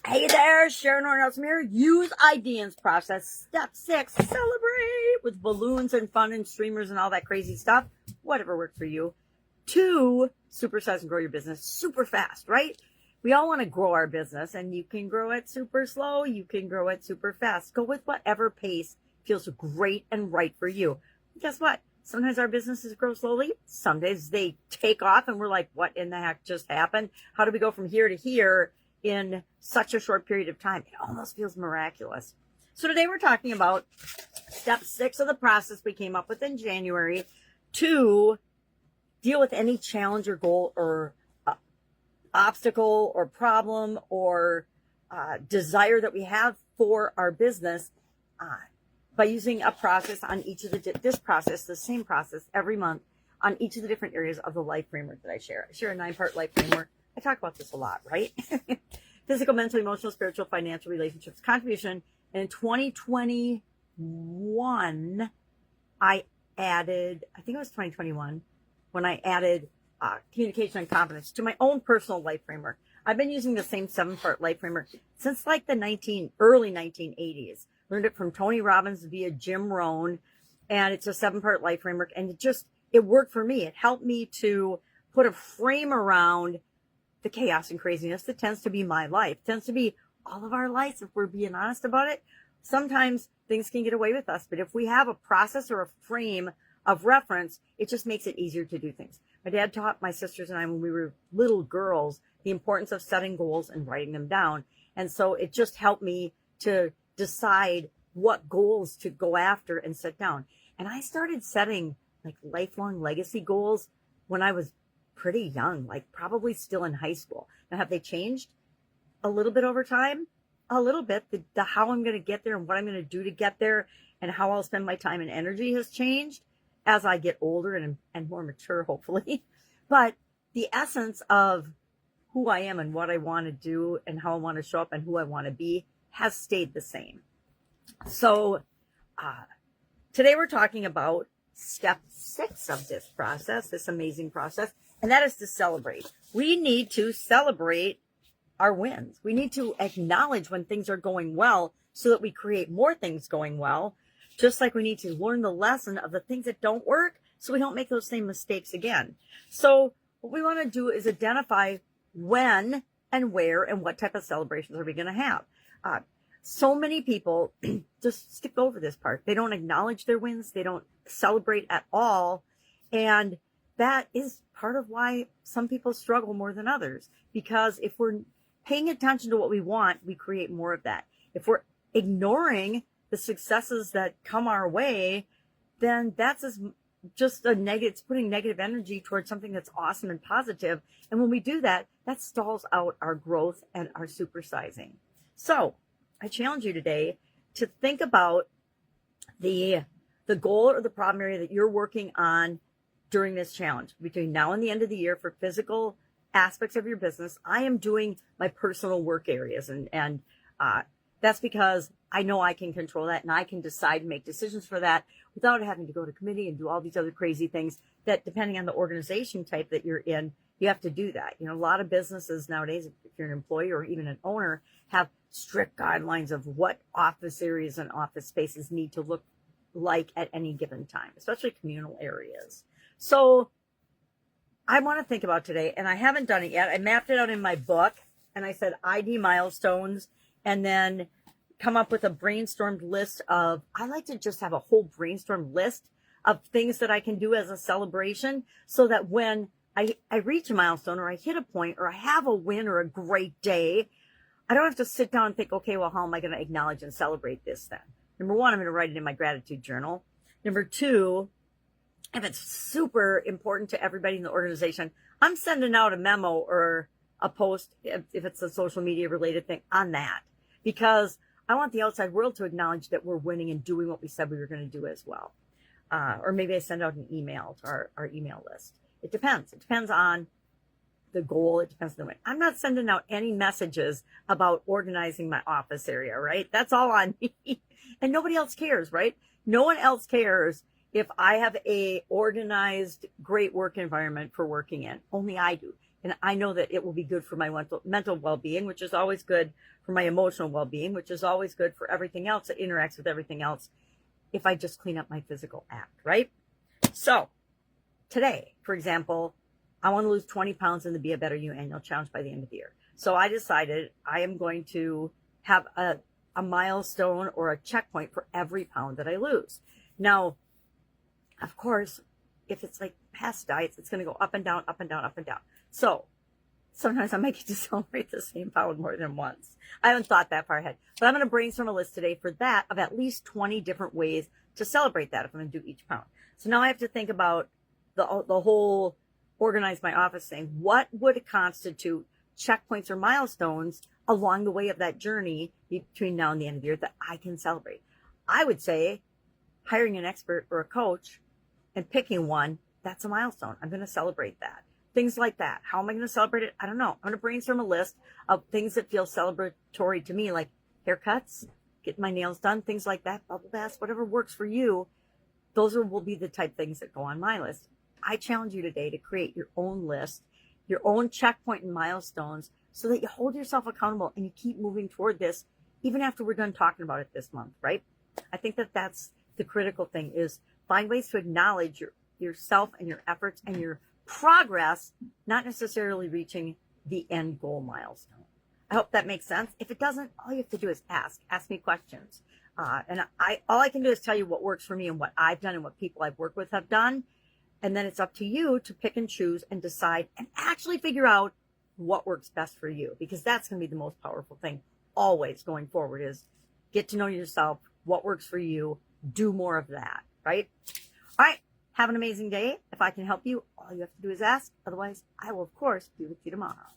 Hey there, Sharon Horne-Ellstrom here. Use IDEANCE process. Step 6, celebrate with balloons and fun and streamers and all that crazy stuff. Whatever works for you. 2, supersize and grow your business super fast, right? We all want to grow our business, and you can grow it super slow. You can grow it super fast. Go with whatever pace feels great and right for you. Guess what? Sometimes our businesses grow slowly. Some days they take off and we're like, what in the heck just happened? How do we go from here to here in such a short period of time? It almost feels miraculous. So today we're talking about step 6 of the process we came up with in January to deal with any challenge or goal or obstacle or problem or desire that we have for our business by using a process on each of the same process every month on each of the different areas of the life framework that I share. I share a 9-part life framework. I talk about this a lot, right? Physical, mental, emotional, spiritual, financial, relationships, contribution. And in 2021, I think it was 2021, when I added communication and confidence to my own personal life framework. I've been using the same 7-part life framework since like the early 1980s. Learned it from Tony Robbins via Jim Rohn, and it's a 7-part life framework, and it worked for me. It helped me to put a frame around the chaos and craziness that tends to be my life, tends to be all of our lives if we're being honest about it. Sometimes things can get away with us, but if we have a process or a frame of reference, it just makes it easier to do things. My dad taught my sisters and I when we were little girls the importance of setting goals and writing them down, and so it just helped me to decide what goals to go after and set down. And I started setting like lifelong legacy goals when I was pretty young, like probably still in high school. Now, have they changed a little bit over time? A little bit. The how I'm going to get there and what I'm going to do to get there and how I'll spend my time and energy has changed as I get older and more mature, hopefully. But the essence of who I am and what I want to do and how I want to show up and who I want to be has stayed the same. So today we're talking about step 6 of this process, this amazing process, and that is to celebrate. We need to celebrate our wins. We need to acknowledge when things are going well so that we create more things going well, just like we need to learn the lesson of the things that don't work so we don't make those same mistakes again. So what we want to do is identify when and where and what type of celebrations are we going to have. So many people just skip over this part. They don't acknowledge their wins. They don't celebrate at all. And that is part of why some people struggle more than others. Because if we're paying attention to what we want, we create more of that. If we're ignoring the successes that come our way, then that's just a negative. It's putting negative energy towards something that's awesome and positive. And when we do that, that stalls out our growth and our supersizing. So I challenge you today to think about the goal or the problem area that you're working on during this challenge. Between now and the end of the year for physical aspects of your business, I am doing my personal work areas. And that's because I know I can control that and I can decide and make decisions for that without having to go to committee and do all these other crazy things that, depending on the organization type that you're in, you have to do that. You know, a lot of businesses nowadays, if you're an employee or even an owner, have strict guidelines of what office areas and office spaces need to look like at any given time, especially communal areas. So I want to think about today, and I haven't done it yet. I mapped it out in my book, and I said ID milestones, and then come up with a brainstormed list of, I like to just have a whole brainstorm list of things that I can do as a celebration so that when I reach a milestone or I hit a point or I have a win or a great day, I don't have to sit down and think, okay, well, how am I going to acknowledge and celebrate this then? Number 1, I'm going to write it in my gratitude journal. Number 2, if it's super important to everybody in the organization, I'm sending out a memo or a post, if it's a social media related thing, on that. Because I want the outside world to acknowledge that we're winning and doing what we said we were going to do as well. Or maybe I send out an email to our email list. It depends. It depends on the goal. It depends on the way. I'm not sending out any messages about organizing my office area, right? That's all on me. And nobody else cares, right? No one else cares if I have a organized, great work environment for working in. Only I do. And I know that it will be good for my mental well-being, which is always good for my emotional well-being, which is always good for everything else that interacts with everything else if I just clean up my physical act, right? So today, for example, I want to lose 20 pounds in the Be a Better You annual challenge by the end of the year. So I decided I am going to have a milestone or a checkpoint for every pound that I lose. Now, of course, if it's like past diets, it's going to go up and down, up and down, up and down. So sometimes I might get to celebrate the same pound more than once. I haven't thought that far ahead, but I'm going to brainstorm a list today for that of at least 20 different ways to celebrate that if I'm going to do each pound. So now I have to think about the whole organize my office thing. What would constitute checkpoints or milestones along the way of that journey between now and the end of the year that I can celebrate? I would say hiring an expert or a coach and picking one, that's a milestone. I'm going to celebrate that. Things like that. How am I going to celebrate it? I don't know. I'm going to brainstorm a list of things that feel celebratory to me, like haircuts, getting my nails done, things like that, bubble baths, whatever works for you. Those will be the type of things that go on my list. I challenge you today to create your own list, your own checkpoint and milestones, so that you hold yourself accountable and you keep moving toward this even after we're done talking about it this month, right? I think that that's the critical thing, is find ways to acknowledge yourself and your efforts and your progress, not necessarily reaching the end goal milestone. I hope that makes sense. If it doesn't, all you have to do is ask me questions. And all I can do is tell you what works for me and what I've done and what people I've worked with have done. And then it's up to you to pick and choose and decide and actually figure out what works best for you, because that's going to be the most powerful thing always going forward, is get to know yourself, what works for you, do more of that, right? All right. Have an amazing day. If I can help you, all you have to do is ask. Otherwise, I will, of course, be with you tomorrow.